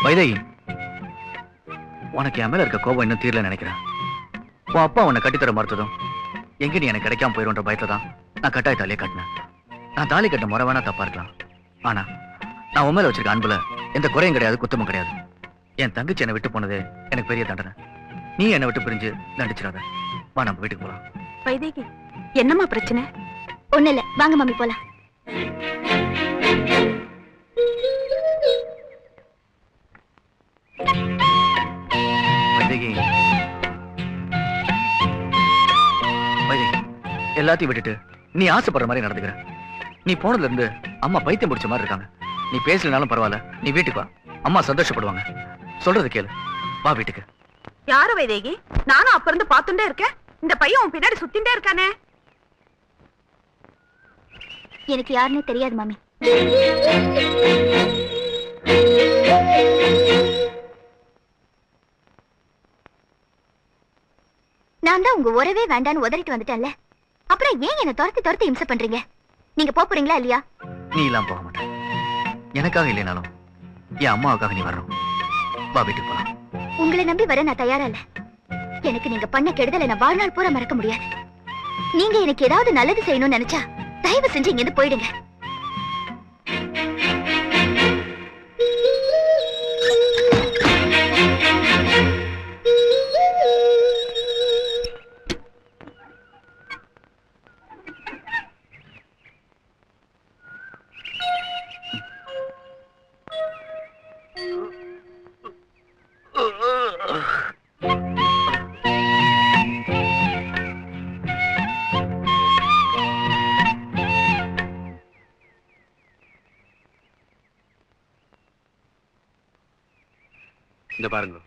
வைதேகி, உனக்கு என் மேல இருக்க கோபம் இன்னும் தீரல நினைக்கிறேன். உன் அப்பா உன்னை கட்டித்தர மறுத்ததும் எங்க நீ எனக்கு கிடைக்காம போயிடும்ன்ற பயத்துல தான் நான் கட்டாய தாலியை கட்டினேன். நான் தாலி கட்ட முறை வேணா தப்பா இருக்கலாம், ஆனா நான் உன் மேல வச்சிருக்க அன்புல எந்த குறையும் கிடையாது, குத்தமும் கிடையாது. என் தங்கச்சி என்னை விட்டு போனது எனக்கு பெரிய தண்டனை. நீ என்னை விட்டு பிரிஞ்சு தண்டிச்சிடாத. வா, நம்ம வீட்டுக்கு போலாம். வைதேகி, என்னம்மா பிரச்சனை? ஒண்ணு இல்ல, வாங்க மம்மி போலாம். வைதேகி, வைதேகி, எல்லாத்தையும் விட்டுட்டு நீ ஆசைப்படுற மாதிரி நடந்துக்கிற. நீ போனதுல இருந்து அம்மா பைத்தியம் பிடிச்ச மாதிரி இருக்காங்க. நீ பேசலனாலும் பரவாயில்ல, நீ வீட்டுக்கு வா, அம்மா சந்தோஷப்படுவாங்க. சொல்றது கேளு, வா வீட்டுக்கு. யாரு வைதேகி? நானும் அப்ப இருந்து பாத்துட்டே இருக்கேன். இந்த பையன் உன் பின்னாடி சுத்திண்டே இருக்கானே. எனக்கு யாருன்னு தெரியாது மாமி. நான் தான் உங்க உறவே வேண்டான்னு உதறிட்டு வந்துட்டேன்ல, அப்புறம் ஏன் என்ன துரத்தி இம்சை பண்றீங்க? நீங்க போறீங்களா இல்லையா? நீ எல்லாம் போக மாட்டேன். எனக்காக இல்லைனாலும் என் அம்மாவுக்காக நீ வரணும். வா வீட்டுக்கு போலாம். உங்களை நம்பி வர நான் தயாரா இல்ல. எனக்கு நீங்க பண்ண கெடுதலை நான் வாழ்நாள் பூரா மறக்க முடியாது. நீங்க எனக்கு ஏதாவது நல்லது செய்யணும்னு நினைச்சா தயவு செஞ்சு இங்க இருந்து போயிடுங்க. இந்த பாருங்க,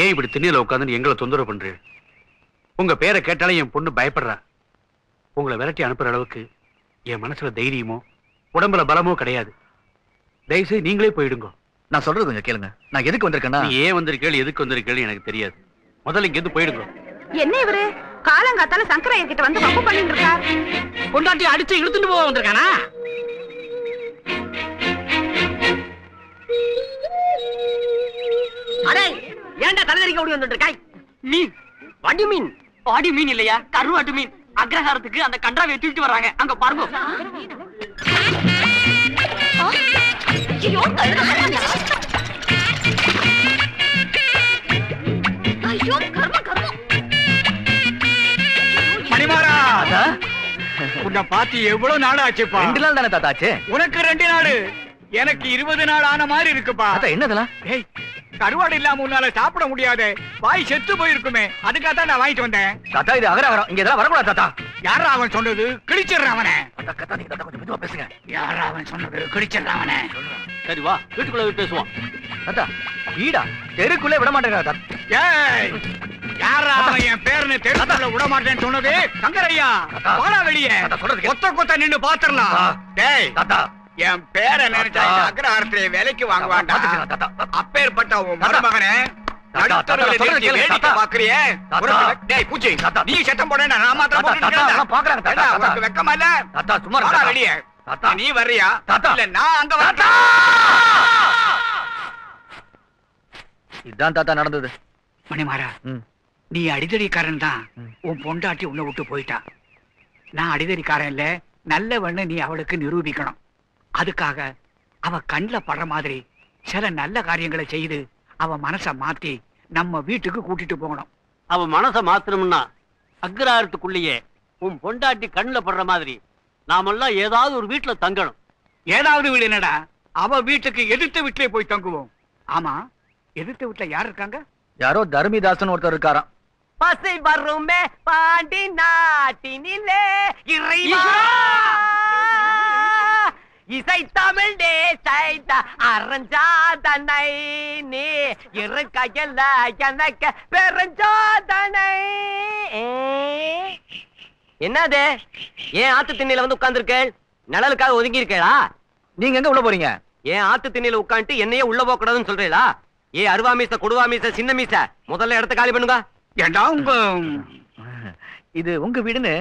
ஏன் இப்படி திண்ணையில உட்காந்து எங்களை தொந்தரவு பண்றீங்க? உங்க பேரை கேட்டாலே என் பொண்ணு பயப்படுறா. உங்களை விரட்டி அனுப்புற அளவுக்கு என் மனசுல தைரியமோ உடம்புல பலமோ கிடையாது. தயவுசெய்து நீங்களே போயிடுங்க. நான் சொல்றது கொஞ்சம் கேளுங்க. நான் எதுக்கு வந்திருக்கேன்னா, நீ ஏன் வந்திருக்கேள் எதுக்கு வந்திருக்கேள் எனக்கு தெரியாது. முதல்ல இங்க இருந்து போயிடுங்க. என்ன இவரு காலங்காத்தால சங்கரையர் கிட்ட வந்து வம்பு பண்ணிட்டு இருக்கார்? கொண்டாட்டி அடிச்சு இழுத்துட்டு போக வந்திருக்கானா? அடே, ஏன்டா தலைதறிக்க ஓடி வந்துட்டு இருக்காய்? மீன், வடி மீன். வாடி மீன் இல்லையா, கருவாட்டு மீன். அக்ரஹாரத்துக்கு அந்த கண்டாவை தூக்கிட்டு வர்றாங்க, அங்க பாருங்க. மணிமாரா, உன்னை பார்த்து எவ்வளவு நாள் ஆச்சுப்பா? 2 நாள் தானே தாத்தா ஆச்சு? உனக்கு 2 நாள், எனக்கு 20 நாள் ஆன மாதிரி இருக்குப்பா. தாத்தா என்னதெல்லாம்? ஏய், கருவாடு இல்லாம உன்னால சாப்பிட முடியாது, வாய் செத்து போயிருக்குமே, அதுக்காக தான் நான் வாங்கிட்டு வந்தேன். தாத்தா இது அகரஹாரம், இங்க இதெல்லாம் வரக்கூடாது தாத்தா. யாரா அவன் சொன்னது? கிழிச்சிடுறான் அவனை. தாத்தா நீங்க தாத்தா கொஞ்சம் மெதுவா பேசுங்க. யாரா அவன் சொன்னது? கிழிச்சிடுறான் அவனை. சரி வா, வீட்டுக்குள்ள போய் பேசுவோம். தாத்தா வீடா? தெருக்குள்ளே விட மாட்டேங்க தாத்தா. ஏய், யாரா அவன் என் பேருன்னு தெருக்குள்ள விட மாட்டேன்னு சொன்னது? சங்கரையா, வாடா வெளியே. கொத்த கொத்த நின்னு பாத்துறலாம். டேய் தாத்தா, என் பேரை நினைச்சா அக்ரஹாரத்திலே வேலைக்கு வாங்குவான்டா. அப்பேற்பட்ட உன் மருமகனே நடுத்தரவுல நிறுத்தி வேடிக்கை பாக்குறியே? டேய் பூச்சி, நீ சத்தம் போடேன்டா, நான் மாத்திரம் பாக்குறாங்க தாத்தா. உனக்கு வெக்கமா இல்ல? தாத்தா சும்மா வாடா வெளியே. நீ வர்றியா? இல்ல நான் அங்க வரேன். இதான் தாத்தா நடந்தது. மணிமாரா, நீ அடிதடிக்காரன் தான். உன் பொண்டாட்டி உன்னை விட்டு போயிட்டா. நான் அடிதடிக்காரன் இல்ல, நல்லவன்னு நீ அவளுக்கு நிரூபிக்கணும். அதுக்காக அவ கண்ணுல படுற மாதிரி சில நல்ல காரியங்களை செய்து அவ மனசை மாத்தி நம்ம வீட்டுக்கு கூட்டிட்டு போகணும். அவ மனசை மாத்தணும்னா அக்ரஹாரத்துக்குள்ளேயே உன் பொண்டாட்டி கண்ணுல படுற மாதிரி நாமெல்லாம் ஏதாவது ஒரு வீட்டுல தங்கணும். ஏதாவது வீடு என்னடா, அவ வீட்டுக்கு எதிர்த்த வீட்டுல போய் தங்குவோம். ஆமா, எதிர்த்த வீட்டுல யார் இருக்காங்க? யாரோ தர்மிதாசன் ஒருத்தர் இருக்காராம். பசை வருமே பாண்டி நாட்டினிலே இறைவா இசை தமிழ் தேசைத்த அரஞ்சாதனை நீ இருக்கையல்ல எனக்கு பெருஞ்சாதனை. என்னது ஏன் ஆத்து திண்ணையில வந்து உட்கார்ந்துருக்கேள்? நிழலுக்காக ஒதுங்கி இருக்கேளா? நீங்க எங்க உள்ள போறீங்க? ஏன் ஆத்து திண்ணையில உட்காந்துட்டு என்னையே உள்ள போக கூடாதுன்னு சொல்றீங்களா? ஏ அருவா மீச கொடுவா மீச சின்ன மீச, முதல்ல இடத்த காலி பண்ணுங்க. ஏண்டா உங்க இது உங்க வீடுன்னு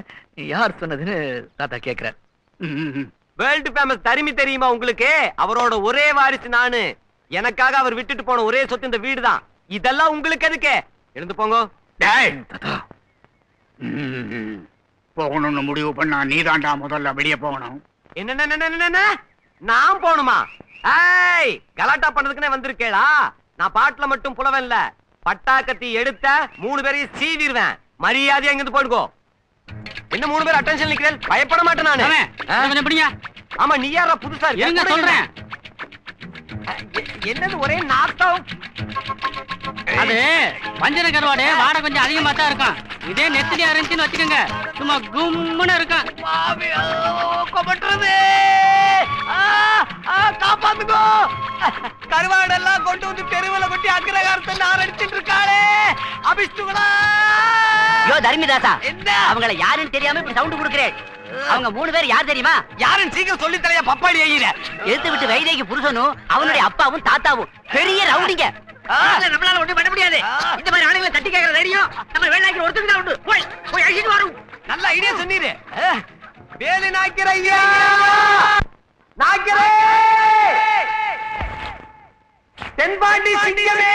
யார் சொன்னதுன்னு தாத்தா கேக்குறார். வேர்ல்டு ஃபேமஸ் தரிமி தெரியுமா உங்களுக்கு? அவரோட ஒரே வாரிசு நானு. எனக்காக அவர் விட்டுட்டு போன ஒரே சொத்து இந்த வீடு தான். இதெல்லாம் உங்களுக்கு எதுக்கு? எழுந்து போங்க. டேய் போகணும்னு முடிவு பண்ணா நீதாண்டா முதல்ல வெளியே போகணும். என்ன நான் போணுமா? ஏய், கலாட்டா பண்றதுக்குனே வந்திருக்கேடா. நான் பாட்டுல மட்டும் புலவன் இல்ல, பட்டாக்கத்தி எடுத்த 3 பேரையும் சீவிடுவேன். மரியாதையா இங்கிருந்து போடுங்கோ. என்ன 3 பேர் அட்டென்ஷன் நிக்கிறேன்? பயப்பட மாட்டேன் நானு. ஆமா, நீ யாரா புதுசா இருங்க சொல்றேன். என்னது ஒரே நாத்தம்? அது வஞ்சன கருவாடு வாடை கொஞ்சம் அதிகமா தான் இருக்கும். இதே நெத்திலியா இருந்துச்சுன்னு வச்சுக்கோங்க, சும்மா கும்முன்னு இருக்கும். காப்பாத்துக்கோ. கருவாடெல்லாம் கொண்டு வந்து தெருவுல கொட்டி அக்கிரகாரத்தை நான் அடிச்சிட்டு இருக்காளே. அபிஷ்டுகளா? யோ தர்மிதாசா, என்ன அவங்கள யாருன்னு தெரியாம இப்படி சவுண்ட் கொடுக்குறேன். அவங்க 3 பேர் யார் தெரியுமா? யாருன்னு சீக்கிரம் சொல்லி தலையா பப்பாடி ஐயில. எடுத்து விட்டு வைதேகி புருஷனும் அவனுடைய அப்பாவும் தாத்தாவும் பெரிய ரவுடிங்க. நம்மளால ஒண்ணும் பண்ண முடியாது. இந்த மாதிரி ஆளுங்களை தட்டி கேட்கற தைரியம் நம்ம வேலைக்கு ஒருத்தருக்கு தான் உண்டு. போய் போய் அழிச்சிட்டு வரும். நல்ல ஐடியா சொன்னீரு. வேலு நாய்க்கிற ஐயா, நாய்க்கிறே, தென்பாண்டி சிங்கமே.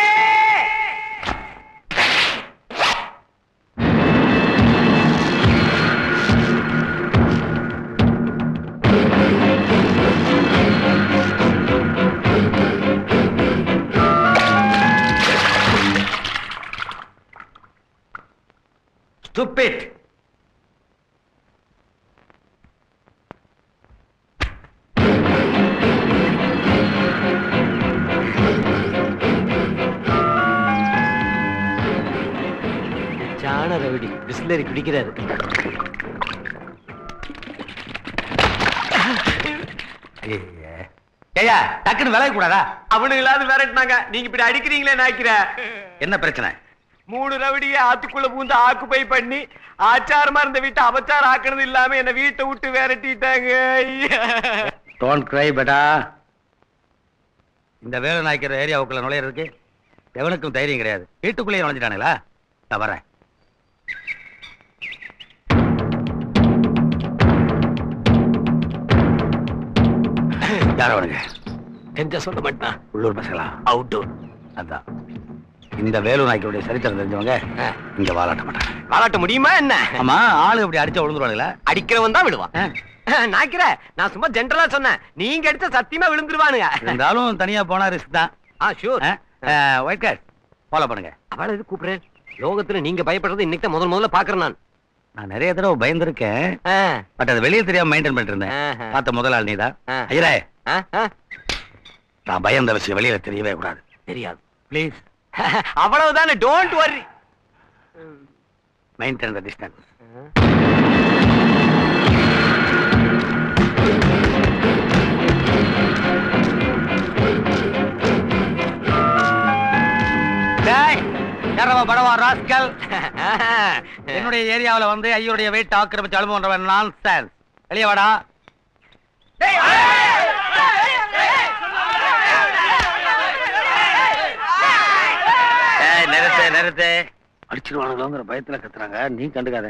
Stupid. சாண ரவுடி பிஸ்லரி குடிக்கிறாரு. ஏயா டக்குன்னு விளைய கூடாதா? அவனுங்களாவது விரட்டினாங்க, நீங்க இப்படி அடிக்கிறீங்களே நாய்க்கிற. என்ன பிரச்சனை? 3 ரவுடியை ஆத்துக்குள்ள பூந்து ஆக்குப்பை பண்ணி ஆச்சாரமா இருந்த வீட்டை அபச்சாரம் ஆக்குறது இல்லாம என்ன வீட்டை விட்டு விரட்டிட்டாங்க. டோன்ட் கிரை பெட்டா. இந்த வேலை நாய்க்கிற ஏரியாவுக்குள்ள நுழையிறதுக்கு எவனுக்கும் தைரியம் கிடையாது. வீட்டுக்குள்ளேயே நுழைஞ்சிட்டானுங்களா? நான் வரேன். யார அவனுங்க? தெரிஞ்ச சொல்ல மாட்டான். உள்ளூர் பசங்களா? அவுட்டூர். அதான் இந்த வேலு நாய்க்குடைய சரித்திரம் தெரிஞ்சவங்க இங்க வாலாட்ட மாட்டாங்க. வாலாட்ட முடியுமா என்ன? ஆமா, ஆளு இப்படி அடிச்சா விழுந்துருவானுங்களா? அடிக்கிறவன் தான் விழுவான். நாய்க்கிற, நான் சும்மா ஜென்ரலா சொன்னேன். நீங்க அடிச்சா சத்தியமா விழுந்துருவானுங்க. இருந்தாலும் தனியா போனா ரிஸ்க் தான். ஷூர். ஒயிட் கார்ட் ஃபாலோ பண்ணுங்க. அவளை எது கூப்பிடுறேன்? லோகத்துல நீங்க பயப்படுறது இன்னைக்கு தான் முதல்ல பாக்குறேன். நான் நிறைய தடவை பயந்துருக்கேன், பட் அது வெளியே தெரியாம மெயின்டைன் பண்ணிட்டு இருந்தேன். பார்த்த முதல் ஆள் நீதான். ஐயரே, நான் பயந்த விஷயம் வெளியில தெரியவே கூடாது. தெரியாது ப்ளீஸ். அவ்வளவுதானே, don't worry. Maintain the distance. படவா ராஸ்கல், என்னுடைய ஏரியாவில் வந்து ஐயோடைய வெயிட் ஆக்கிரமிச்சு அனுபவம் நான்சென்ஸ். வெளியே வாடா. நிறுத்து நிறுத்து. அடிச்சிருவானுங்கிற பயத்துல கத்துறாங்க, நீ கண்டுக்காத.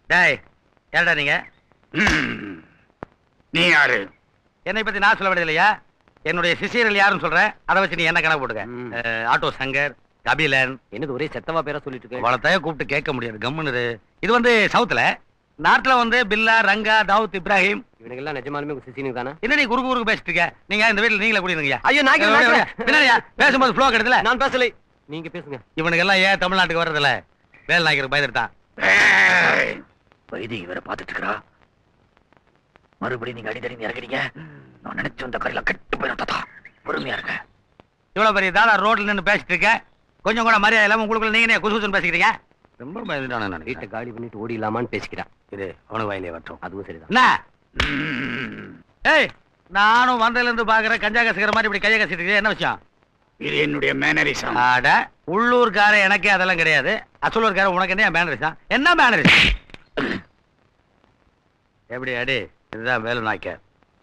டேய், யாரடா நீங்க? நீ யாரு? என்னை பத்தி நான் சொல்ல வேண்டியது இல்லையா? என்னுடைய சிஷியர்கள் யாருன்னு சொல்றேன், அதை வச்சு நீ என்ன கணக்கு போட்டுக்க. ஆட்டோ சங்கர், கபிலன். என்னது ஒரே செத்தவா பேரா சொல்லிட்டு இருக்கு? அவ்வளோத்தையும் கூப்பிட்டு கேட்க முடியாது, கம்முன்னு. இது வந்து சவுத்துல. நார்த்ல வந்து பில்லா, ரங்கா, தாவூத், இப்ராஹிம். இவனுக்கு எல்லாம் நிஜமாலுமே சிசினுக்கு தானே? என்ன நீ குறுக்கு பேசிட்டு இருக்க? நீங்க இந்த வீட்டுல நீங்களே குடியிருந்தீங்க. ஐயோ, நான் பின்னாடியா பேசும்போது ஃப்ளோ கிடைத்துல. நான் பேசலை, நீங்க பேசுங்க. இவனுக்கு எல்லாம் ஏன் தமிழ்நாட்டுக்கு வர்றதில்ல? வேலை நாய்க்கிற பயந்துட்டான். வைதி இவரை பார்த்துட்டு இருக்கிறா. மறுபடியும் நீங்க அடிதடி இறங்குறீங்க, நான் நினைச்சு வந்த கரையில கட்டு போயிட்டா. பொறுமையா இருக்க. இவ்வளவு பெரிய தாதா ரோட்ல நின்று பேசிட்டு இருக்க, கொஞ்சம் கூட மரியாதை இல்லாம உங்களுக்குள்ள நீங்க குசு குசுன்னு பேசிக்கிறீங்க. ரொம்ப பயந்துட்டானே. நான் வீட்டை காலி பண்ணிட்டு ஓடிடலாமான்னு பேசிக்கிறான். இது அவனுக்கு வாயிலே வரட்டும். அதுவும் சரிதான். என்ன? ஏய், நானும் வந்ததுல இருந்து பாக்குறேன், கஞ்சா கசிக்கிற மாதிரி இப்படி கையை கசிட்டு இருக்கீங்க. என்ன விஷயம்? இது என்னுடைய மேனரிசம். ஆட, உள்ளூர்கார எனக்கே அதெல்லாம் கிடையாது. அசலூர்கார உனக்கு என்ன மேனரிசம்? என்ன மேனரிசம்? எப்படி அடி? இதுதான் வேலு நாய்க்க.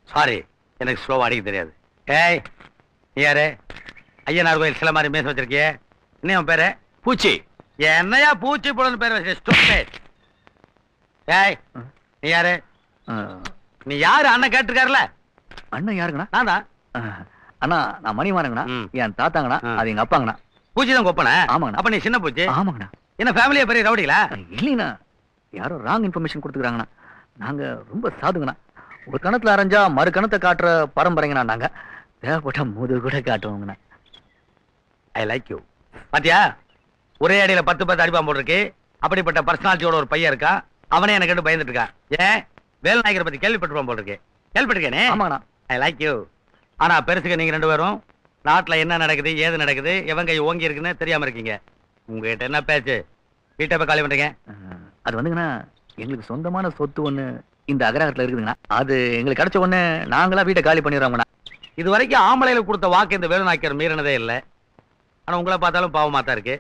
சாரி, எனக்கு ஸ்லோவா அடிக்க தெரியாது. ஏய், நீ யாரு? ஐயனார் கோயில் சில மாதிரி மேச வச்சிருக்கிய. இன்னும் பேரு பூச்சி. என்னையா பூச்சி போடணும் பேர் வச்சு? ஏய், நீ யாரு? அஹ், நீ யாரு? அண்ணன் கேட்டிருக்காருல. அண்ணன் யாருங்கண்ணா? நான் தான். அண்ணா நான் மணிமாறங்கண்ணா. ம். என் தாத்தாங்கண்ணா. ஆ. அது எங்க அப்பாங்கண்ணா. பூச்சி தான் கொப்பன. ஆமாங்கண்ணா. அப்ப நீ சின்ன பூச்சி. ஆமாங்கண்ணா. என்ன ஃபேமிலியா பெரிய ரவுடிகளா? இல்லைங்கண்ணா, யாரோ ராங் இன்ஃபர்மேஷன் கொடுத்துக்கிறாங்கண்ணா. நாங்க ரொம்ப சாதுங்கண்ணா. ஒரு கணத்துல அரைஞ்சா மறு கணத்தை காட்டுற பரம்பரைங்கண்ணா. நாங்க தேவைப்பட்ட முது கூட காட்டுவோங்கண்ணா. I like you. பாத்தியா, ஒரே அடியில 10 அடிப்பான் போட்டிருக்கு. அப்படிப்பட்ட பர்சனாலிட்டியோட ஒரு பையன் இருக்கா. அவனே எனக்கு கேட்டு பயந்துட்டு இருக்கான். ஏன் வேல்நாயகரை பத்தி கேள்விப்பட்டிருப்பான் போட்டிருக்கு. கேள்விப்பட்டிருக்கேனே. ஆமாங்கண்ணா. I like you. ஆனா பெருசுக்கு நீங்க 2 பேரும் நாட்டுல என்ன நடக்குது, ஏது நடக்குது, எவன் கை ஓங்கி இருக்குன்னு தெரியாம இருக்கீங்க. உங்ககிட்ட என்ன பேச்சு? வீட்டை போய் காலி பண்றீங்க. அது வந்துங்கண்ணா, எங்களுக்கு சொந்தமான சொத்து ஒண்ணு இந்த அகராகத்துல இருக்குதுங்கண்ணா. அது எங்களுக்கு கிடைச்ச உடனே நாங்களா வீட்டை காலி பண்ணிடுறோங்கண்ணா. இது வரைக்கும் ஆம்பளையில கொடுத்த வாக்கு இந்த வேலுநாயக்கர் மீறினதே இல்லை. ஆனா உங்களை பார்த்தாலும் பாவமா தான் இருக்கு.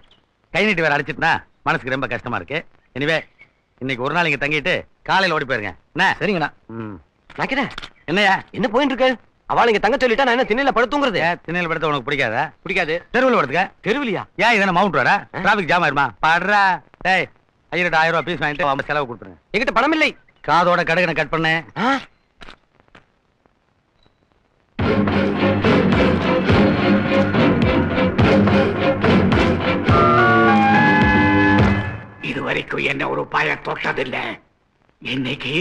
கை நீட்டி வேற அடிச்சிட்டுனா மனசுக்கு ரொம்ப கஷ்டமா இருக்கு. எனிவே இன்னைக்கு ஒரு நாள் இங்க தங்கிட்டு காலையில ஓடி போயிருங்க. என்ன? சரிங்கண்ணா. நாக்கிட்ட என்னையா என்ன போயிட்டு இருக்கு? அவளை இங்க தங்க சொல்லிட்டா நான் என்ன திண்ணையில படுத்துங்கிறது? திண்ணையில படுத்த உனக்கு பிடிக்காதா? பிடிக்காது. தெருவில் படுத்துக்க. தெருவிலியா? ஏன் இதென்ன மவுண்ட் ரோடா? டிராபிக் ஜாம் ஆயிருமா? படுறா. டேய், 1000 ரூபாய் பீஸ் வாங்கிட்டு அவங்க செலவு கொடுத்துருங்க. என்கிட்ட பணம் இல்லை. காதோட கடுகனை கட் பண்ணு. இதுவரைக்கும் என்ன ஒரு பய தொட்டதில்ல. இன்னைக்கு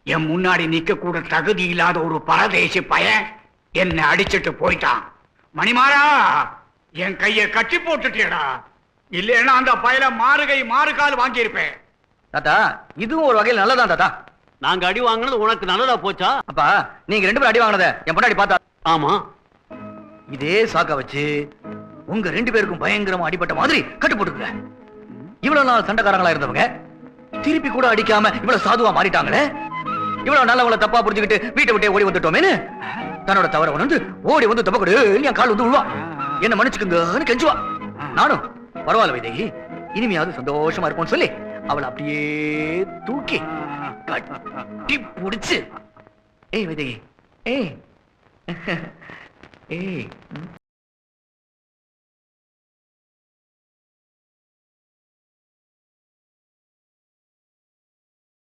என் முன்னாடி நிக்க கூட தகுதி இல்லாத ஒரு பரதேசி பையன் என்ன அடிச்சிட்டு போயிட்டான். மணிமாறா, என் கைய கட்டி போட்டுட்டேடா. இல்லைன்னா அந்த பயல மாறுகை மாறுகால் வாங்கியிருப்பேன். தாத்தா, இதுவும் ஒரு வகையில் நல்லதான் தாத்தா. நாங்க அடி வாங்கினது உனக்கு நல்லதா போச்சா? அப்பா, நீங்க 2 பேரும் அடி வாங்கினத என் பொண்டாடி பார்த்தா. ஆமா. இதே சாக்க வச்சு உங்க 2 பேருக்கும் பயங்கரமா அடிபட்ட மாதிரி கட்டு போட்டுக்குங்க. இவ்வளவு நாள் சண்டைக்காரங்களா இருந்தவங்க திருப்பி கூட அடிக்காம இவ்வளவு சாதுவா மாறிட்டாங்களே. இவ்வளவு நல்லவங்கள தப்பா புரிஞ்சுக்கிட்டு வீட்டை விட்டே ஓடி வந்துட்டோமேனு தன்னோட தவற உணர்ந்து ஓடி வந்து தப்ப கொடு என் கால் வந்து விழுவா. என்ன மன்னிச்சுக்குங்கன்னு கெஞ்சுவா. நானும் பரவாயில்ல வைதேகி, இனிமையாவது சந்தோஷமா இருக்கும்னு சொல்லி அவளை அப்படியே தூக்கி கட்டி புடிச்சு, ஏய் வைதேகி, ஏய் ஏய்